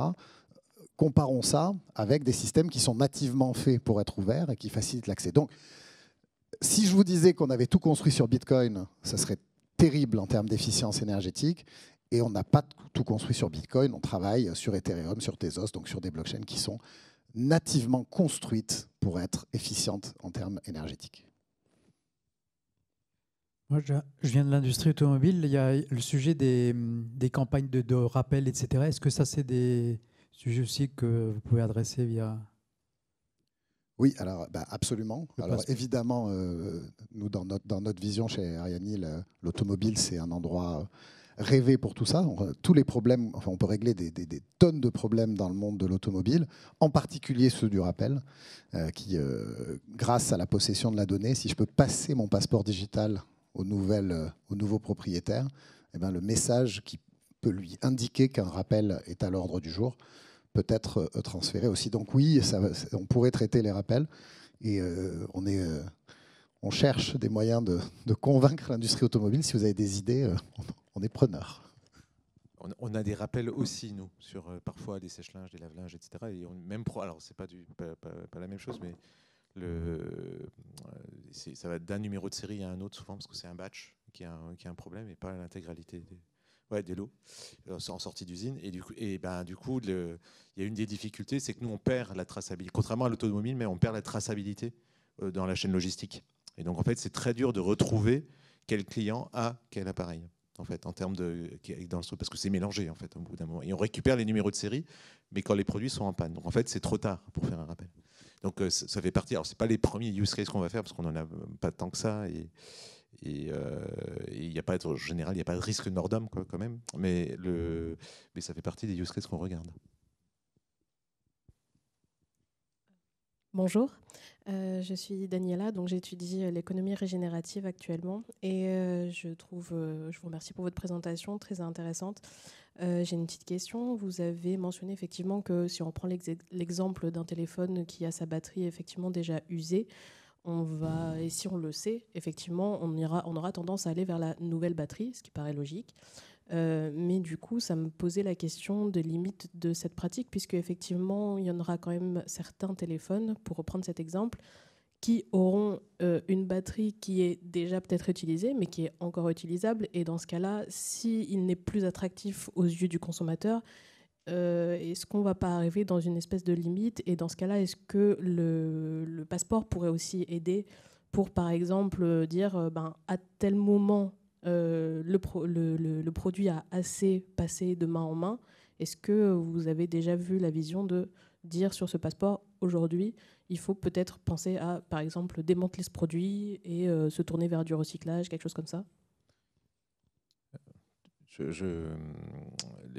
S1: comparons ça avec des systèmes qui sont nativement faits pour être ouverts et qui facilitent l'accès. Donc, si je vous disais qu'on avait tout construit sur Bitcoin, ça serait terrible en termes d'efficience énergétique. Et on n'a pas tout construit sur Bitcoin, on travaille sur Ethereum, sur Tezos, donc sur des blockchains qui sont nativement construites pour être efficientes en termes énergétiques.
S4: Moi, je viens de l'industrie automobile. Il y a le sujet des campagnes de rappel, etc. Est-ce que ça, c'est des sujets aussi que vous pouvez adresser via...
S1: Oui, alors absolument. Alors évidemment, nous, dans notre vision chez Ariani, l'automobile, c'est un endroit... rêver pour tout ça. Tous les problèmes, enfin, on peut régler des tonnes de problèmes dans le monde de l'automobile, en particulier ceux du rappel, qui, grâce à la possession de la donnée, si je peux passer mon passeport digital au nouveau propriétaire, eh bien, le message qui peut lui indiquer qu'un rappel est à l'ordre du jour peut être transféré aussi. Donc oui, on pourrait traiter les rappels et on cherche des moyens de convaincre l'industrie automobile. Si vous avez des idées, on est preneur.
S2: On a des rappels aussi, nous, sur parfois des sèche-linges, des lave-linges, etc. Et alors, c'est pas la même chose, mais ça va d'un numéro de série à un autre, souvent, parce que c'est un batch qui a un problème et pas l'intégralité. Ouais, des lots en sortie d'usine. Et du coup, il y a une des difficultés, c'est que nous, on perd la traçabilité. Contrairement à l'automobile, mais on perd la traçabilité dans la chaîne logistique. Et donc, en fait, c'est très dur de retrouver quel client a quel appareil, en fait, en termes dans le parce que c'est mélangé, en fait, au bout d'un moment. Et on récupère les numéros de série, mais quand les produits sont en panne. Donc, en fait, c'est trop tard pour faire un rappel. Donc, ça fait partie. Alors, c'est pas les premiers use cases qu'on va faire, parce qu'on en a pas tant que ça. Et il n'y a pas, en général, il n'y a pas de risque Nordam, quoi, quand même. Mais ça fait partie des use cases qu'on regarde.
S5: Bonjour, je suis Daniela, donc j'étudie l'économie régénérative actuellement et je vous remercie pour votre présentation très intéressante. J'ai une petite question. Vous avez mentionné effectivement que si on prend l'exemple d'un téléphone qui a sa batterie effectivement déjà usée, et si on le sait, effectivement, on aura tendance à aller vers la nouvelle batterie, ce qui paraît logique. Mais du coup, ça me posait la question des limites de cette pratique, puisque effectivement, il y en aura quand même certains téléphones, pour reprendre cet exemple, qui auront une batterie qui est déjà peut-être utilisée, mais qui est encore utilisable. Et dans ce cas-là, s'il n'est plus attractif aux yeux du consommateur, est-ce qu'on ne va pas arriver dans une espèce de limite? Et dans ce cas-là, est-ce que le passeport pourrait aussi aider pour, par exemple, dire à tel moment, le produit a assez passé de main en main? Est-ce que vous avez déjà vu la vision de dire sur ce passeport, aujourd'hui, il faut peut-être penser à, par exemple, démanteler ce produit et se tourner vers du recyclage, quelque chose comme ça?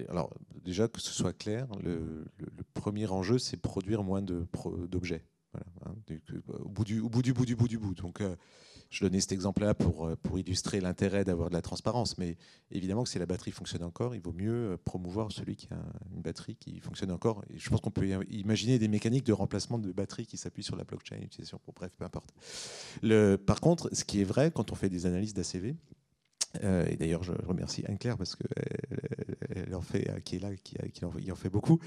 S2: Alors, déjà, que ce soit clair, le premier enjeu, c'est produire moins d'objets. Voilà, hein, au bout du bout. Donc, je donnais cet exemple-là pour illustrer l'intérêt d'avoir de la transparence. Mais évidemment que si la batterie fonctionne encore, il vaut mieux promouvoir celui qui a une batterie qui fonctionne encore. Et je pense qu'on peut imaginer des mécaniques de remplacement de batteries qui s'appuient sur la blockchain, utilisation pour bref, peu importe. Par contre, ce qui est vrai quand on fait des analyses d'ACV, et d'ailleurs, je remercie Anne-Claire parce qu'elle en fait, qui est là, qui en fait beaucoup.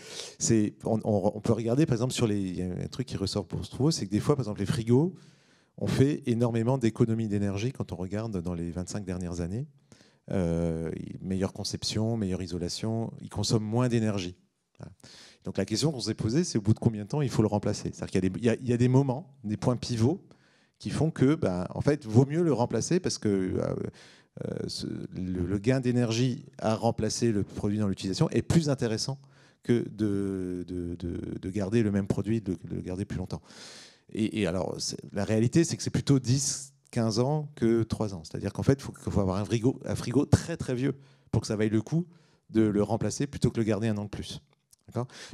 S2: On peut regarder, par exemple, il y a un truc qui ressort pour se trouver, c'est que des fois, par exemple, les frigos ont fait énormément d'économies d'énergie quand on regarde dans les 25 dernières années. Meilleure conception, meilleure isolation, ils consomment moins d'énergie. Voilà. Donc la question qu'on s'est posée, c'est au bout de combien de temps il faut le remplacer. C'est-à-dire qu'il y a des moments, des points pivots qui font que, en fait, vaut mieux le remplacer parce que le gain d'énergie à remplacer le produit dans l'utilisation est plus intéressant que de garder le même produit, de le garder plus longtemps. Et alors, la réalité, c'est que c'est plutôt 10, 15 ans que 3 ans. C'est-à-dire qu'en fait, il faut avoir un frigo très très vieux pour que ça vaille le coup de le remplacer plutôt que de le garder un an de plus.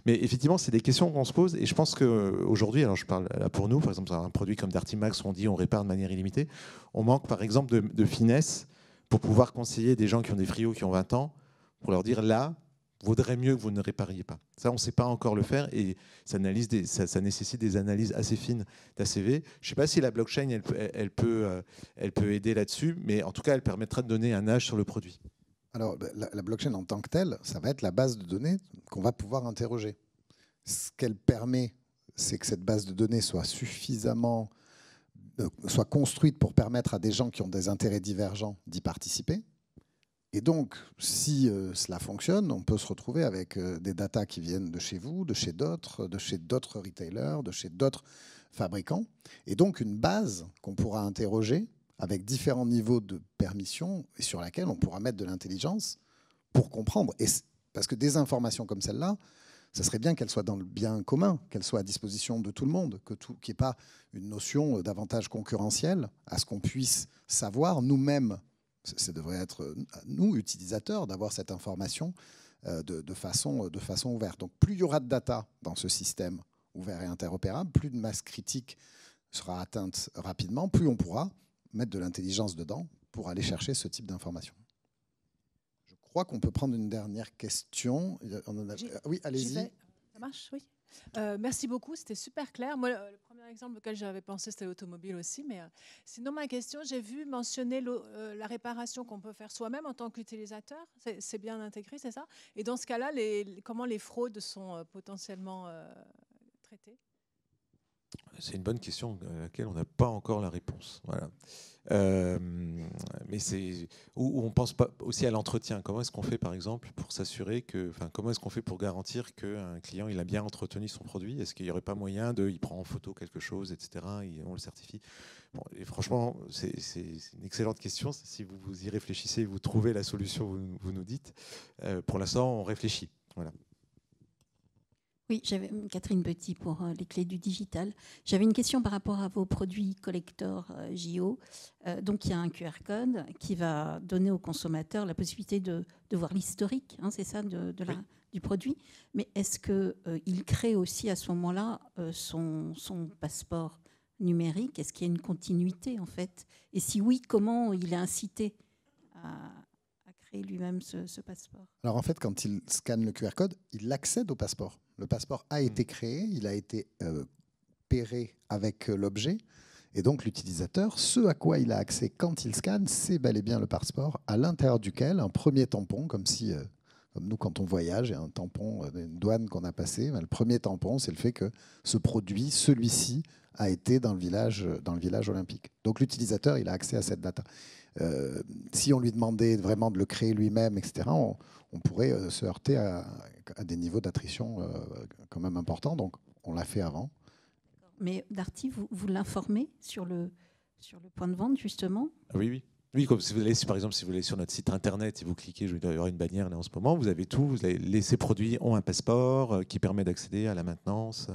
S2: Mais effectivement, c'est des questions qu'on se pose. Et je pense qu'aujourd'hui, alors je parle là pour nous, par exemple, un produit comme Dartimax, où on dit on répare de manière illimitée, on manque par exemple de finesse pour pouvoir conseiller des gens qui ont des frigos qui ont 20 ans, pour leur dire là, vaudrait mieux que vous ne répariez pas. Ça, on ne sait pas encore le faire et ça nécessite des analyses assez fines d'ACV. Je ne sais pas si la blockchain, elle peut aider là-dessus, mais en tout cas, elle permettra de donner un âge sur le produit.
S1: Alors, la blockchain en tant que telle, ça va être la base de données qu'on va pouvoir interroger. Ce qu'elle permet, c'est que cette base de données soit suffisamment soit construite pour permettre à des gens qui ont des intérêts divergents d'y participer. Et donc, si cela fonctionne, on peut se retrouver avec des datas qui viennent de chez vous, de chez d'autres retailers, de chez d'autres fabricants. Et donc, une base qu'on pourra interroger avec différents niveaux de permission et sur laquelle on pourra mettre de l'intelligence pour comprendre. Parce que des informations comme celle-là, ça serait bien qu'elles soient dans le bien commun, qu'elles soient à disposition de tout le monde, qu'il n'y ait pas une notion d'avantage concurrentiel à ce qu'on puisse savoir nous-mêmes. Ça devrait être à nous, utilisateurs, d'avoir cette information de façon ouverte. Donc plus il y aura de data dans ce système ouvert et interopérable, plus de masse critique sera atteinte rapidement, plus on pourra mettre de l'intelligence dedans pour aller chercher ce type d'informations. Je crois qu'on peut prendre une dernière question. Oui, allez-y.
S6: Ça marche, oui. Merci beaucoup, c'était super clair. Moi, le premier exemple auquel j'avais pensé, c'était l'automobile aussi. Mais sinon, ma question, j'ai vu mentionner la réparation qu'on peut faire soi-même en tant qu'utilisateur. C'est bien intégré, c'est ça? Et dans ce cas-là, comment les fraudes sont potentiellement traitées?
S2: C'est une bonne question à laquelle on n'a pas encore la réponse. Voilà. Mais c'est où on pense pas aussi à l'entretien. Comment est-ce qu'on fait, par exemple, pour s'assurer que, enfin, comment est-ce qu'on fait pour garantir qu'un client il a bien entretenu son produit? Est-ce qu'il n'y aurait pas moyen il prend en photo quelque chose, etc. Et on le certifie. Bon, et franchement, c'est une excellente question. Si vous y réfléchissez, vous trouvez la solution, vous nous dites. Pour l'instant, on réfléchit. Voilà.
S7: Oui, j'avais Catherine Petit pour les clés du digital. J'avais une question par rapport à vos produits collector JO. Donc, il y a un QR code qui va donner au consommateur la possibilité de voir l'historique, hein, c'est ça, du produit. Mais est-ce qu'il crée aussi à ce moment-là son passeport numérique? Est-ce qu'il y a une continuité, en fait? Et si oui, comment il est incité à créer lui-même ce passeport?
S1: Alors en fait, quand il scanne le QR code, il accède au passeport. Le passeport a été créé, il a été pairé avec l'objet. Et donc l'utilisateur, ce à quoi il a accès quand il scanne, c'est bel et bien le passeport, à l'intérieur duquel un premier tampon, comme nous quand on voyage, il y a un tampon d'une douane qu'on a passé. Le premier tampon, c'est le fait que ce produit, celui-ci, a été dans le village olympique. Donc l'utilisateur, il a accès à cette data. Si on lui demandait vraiment de le créer lui-même, etc., on pourrait se heurter à des niveaux d'attrition quand même importants. Donc, on l'a fait avant.
S7: Mais Darty, vous l'informez sur le point de vente, justement?
S2: Oui, oui. Oui, comme si vous allez, par exemple, si vous allez sur notre site internet et vous cliquez, il doit y avoir une bannière là en ce moment, vous avez tout. Ces produits ont un passeport qui permet d'accéder à la maintenance,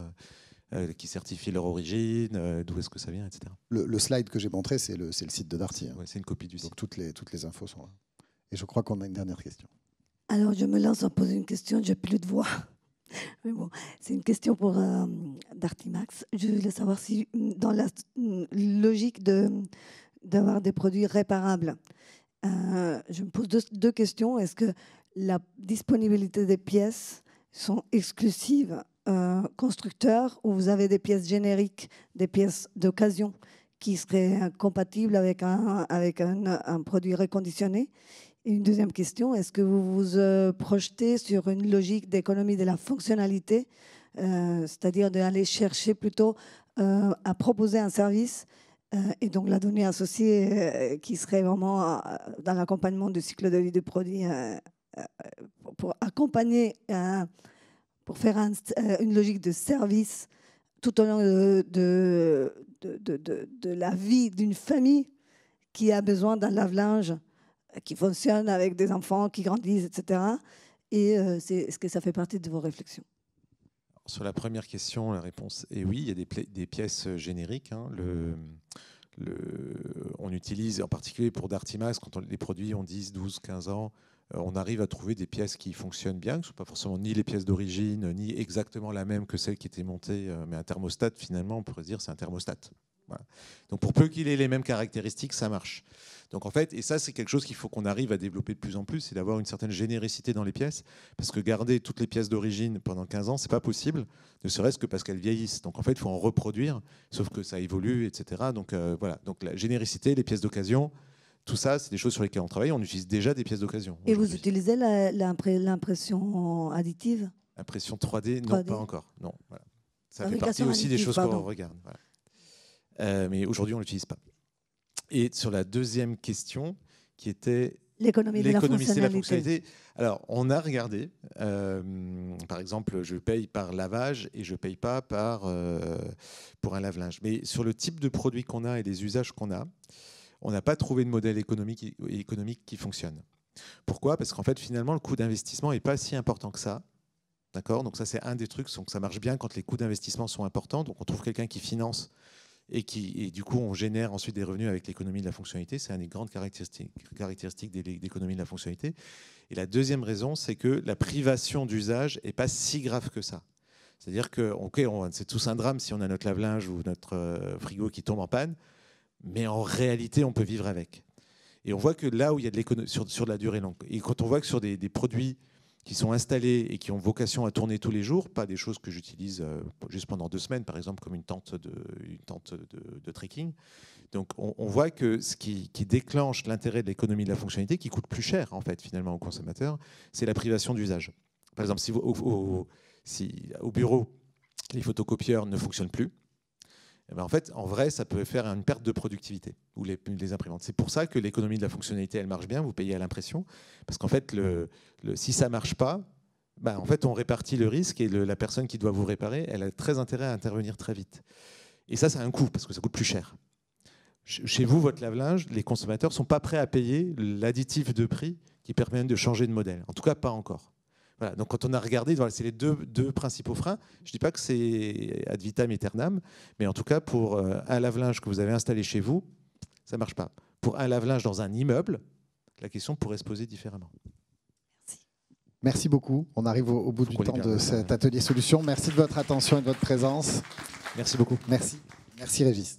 S2: qui certifie leur origine, d'où est-ce que ça vient, etc.
S1: Le slide que j'ai montré, c'est le site de Darty. Hein.
S2: Ouais, c'est une copie du site.
S1: Donc toutes les infos sont là. Et je crois qu'on a une dernière question.
S8: Alors, je me lance à poser une question, j'ai plus de voix. Mais bon, c'est une question pour Darty Max. Je voulais savoir si, dans la logique d'avoir des produits réparables, je me pose deux questions. Est-ce que la disponibilité des pièces sont exclusives constructeurs, ou vous avez des pièces génériques, des pièces d'occasion qui seraient compatibles avec un produit reconditionné? Et une deuxième question, est-ce que vous vous projetez sur une logique d'économie de la fonctionnalité, c'est-à-dire d'aller chercher plutôt à proposer un service et donc la donnée associée qui serait vraiment dans l'accompagnement du cycle de vie du produit pour accompagner, pour faire une logique de service tout au long de la vie d'une famille qui a besoin d'un lave-linge qui fonctionne avec des enfants qui grandissent, etc. Et est-ce que ça fait partie de vos réflexions?
S2: Sur la première question, la réponse est oui. Il y a des pièces génériques. Hein. On utilise, en particulier pour Darty Max, quand les produits ont 10, 12, 15 ans, on arrive à trouver des pièces qui fonctionnent bien, qui ne sont pas forcément ni les pièces d'origine, ni exactement la même que celle qui était montée. Mais un thermostat, finalement, on pourrait dire c'est un thermostat. Voilà. Donc pour peu qu'il ait les mêmes caractéristiques, ça marche. Donc en fait, et ça c'est quelque chose qu'il faut qu'on arrive à développer de plus en plus, c'est d'avoir une certaine généricité dans les pièces, parce que garder toutes les pièces d'origine pendant 15 ans, c'est pas possible, ne serait-ce que parce qu'elles vieillissent. Donc en fait, il faut en reproduire, sauf que ça évolue, etc. Donc voilà. Donc la généricité, les pièces d'occasion, tout ça, c'est des choses sur lesquelles on travaille. On utilise déjà des pièces d'occasion.
S8: Et vous utilisez l'impression additive?
S2: Impression 3D, non, pas encore. Non, voilà. Ça fait partie aussi des choses qu'on regarde. Voilà. Mais aujourd'hui, on ne l'utilise pas. Et sur la deuxième question, qui était
S8: l'économie de la
S2: fonctionnalité. Alors, on a regardé. Par exemple, je paye par lavage et je ne paye pas pour un lave-linge. Mais sur le type de produit qu'on a et les usages qu'on a, on n'a pas trouvé de modèle économique qui fonctionne. Pourquoi? Parce qu'en fait, finalement, le coût d'investissement n'est pas si important que ça. D'accord? Donc ça, c'est un des trucs. Donc ça marche bien quand les coûts d'investissement sont importants. Donc on trouve quelqu'un qui finance et du coup, on génère ensuite des revenus avec l'économie de la fonctionnalité. C'est une des grandes caractéristiques d'économie de la fonctionnalité. Et la deuxième raison, c'est que la privation d'usage n'est pas si grave que ça. C'est-à-dire que c'est tous un drame si on a notre lave-linge ou notre frigo qui tombe en panne, mais en réalité, on peut vivre avec. Et on voit que là où il y a de l'économie sur de la durée longue, et quand on voit que sur des produits qui sont installés et qui ont vocation à tourner tous les jours, pas des choses que j'utilise juste pendant 2 semaines, par exemple comme une tente de trekking. Donc on voit que ce qui déclenche l'intérêt de l'économie de la fonctionnalité, qui coûte plus cher en fait finalement aux consommateurs, c'est la privation d'usage. Par exemple, si au bureau, les photocopieurs ne fonctionnent plus, Eh ben, en fait, en vrai, ça peut faire une perte de productivité, ou les imprimantes. C'est pour ça que l'économie de la fonctionnalité, elle marche bien, vous payez à l'impression, parce qu'en fait, si ça ne marche pas, en fait, on répartit le risque, et la personne qui doit vous réparer, elle a très intérêt à intervenir très vite. Et ça a un coût, parce que ça coûte plus cher. Chez vous, votre lave-linge, les consommateurs ne sont pas prêts à payer l'additif de prix qui permet de changer de modèle. En tout cas, pas encore. Voilà, donc quand on a regardé, voilà, c'est les deux principaux freins. Je ne dis pas que c'est ad vitam aeternam, mais en tout cas, pour un lave-linge que vous avez installé chez vous, ça ne marche pas. Pour un lave-linge dans un immeuble, la question pourrait se poser différemment.
S1: Merci beaucoup. On arrive au bout du temps de cet atelier solution. Merci de votre attention et de votre présence.
S2: Merci beaucoup.
S1: Merci. Merci Régis.